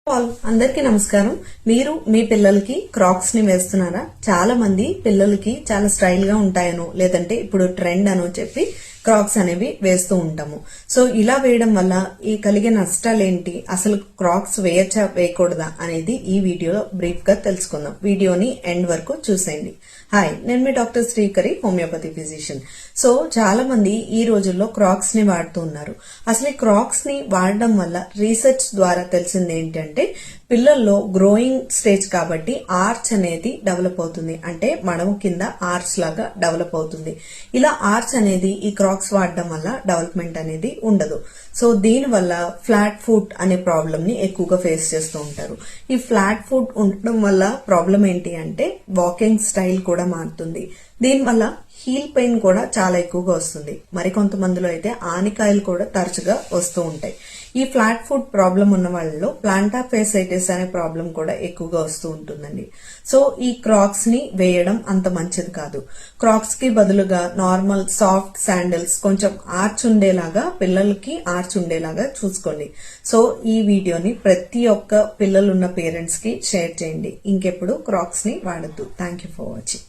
అందరికీ నమస్కారం. మీరు మీ పిల్లలకి క్రాక్స్ ని వేస్తున్నారా? చాలా మంది పిల్లలకి చాలా స్టైల్ గా ఉంటాయనో లేదంటే ఇప్పుడు ట్రెండ్ అనో చెప్పి క్రాక్స్ అనేవి వేస్తూ ఉంటాము. సో ఇలా వేయడం వల్ల ఈ కలిగే నష్టాలేంటి, అసలు క్రాక్స్ వేయచ్చా వేయకూడదా అనేది ఈ వీడియోలో బ్రీఫ్ గా తెలుసుకుందాం. వీడియోని ఎండ్ వరకు చూసేయండి. హాయ్, నేను మీ doctor Srikari, homeopathy physician. So చాలా మంది ఈ రోజుల్లో క్రాక్స్ ని వాడుతూ ఉన్నారు. అసలు ఈ క్రాక్స్ ని వాడడం వల్ల రీసెర్చ్ ద్వారా తెలిసింది ఏంటంటే పిల్లల్లో గ్రోయింగ్ స్టేజ్ కాబట్టి ఆర్చ్ అనేది డెవలప్ అవుతుంది. అంటే మడమ కింద ఆర్చ్ లాగా డెవలప్ అవుతుంది. ఇలా ఆర్చ్ అనేది ఈ క్రాక్స్ వాడడం వల్ల డెవలప్మెంట్ అనేది ఉండదు. సో దీని వల్ల ఫ్లాట్ ఫుట్ అనే ప్రాబ్లం ని ఎక్కువగా ఫేస్ చేస్తూ ఉంటారు. ఈ ఫ్లాట్ ఫుట్ ఉండడం వల్ల ప్రాబ్లం ఏంటి అంటే వాకింగ్ స్టైల్ కూడా మారుతుంది. దీనివల్ల హీల్ పెయిన్ కూడా చాలా ఎక్కువగా వస్తుంది. మరికొంతమందిలో అయితే ఆనికాయలు కూడా తరచుగా వస్తూ ఉంటాయి. ఈ ఫ్లాట్ ఫుట్ ప్రాబ్లం ఉన్న వాళ్ళలో ప్లాంటార్ ఫేసైటిస్ అనే ప్రాబ్లం కూడా ఎక్కువగా వస్తూ ఉంటుందండి. సో ఈ క్రాక్స్ ని వేయడం అంత మంచిది కాదు. క్రాక్స్ కి బదులుగా నార్మల్ సాఫ్ట్ శాండిల్స్ కొంచెం ఆర్చ్ ఉండేలాగా, పిల్లలకి ఆర్చ్ ఉండేలాగా చూసుకోండి. సో ఈ వీడియోని ప్రతి ఒక్క పిల్లలున్న పేరెంట్స్ కి షేర్ చేయండి. ఇంకెప్పుడు క్రాక్స్ ని వాడద్దు. Thank you for watching.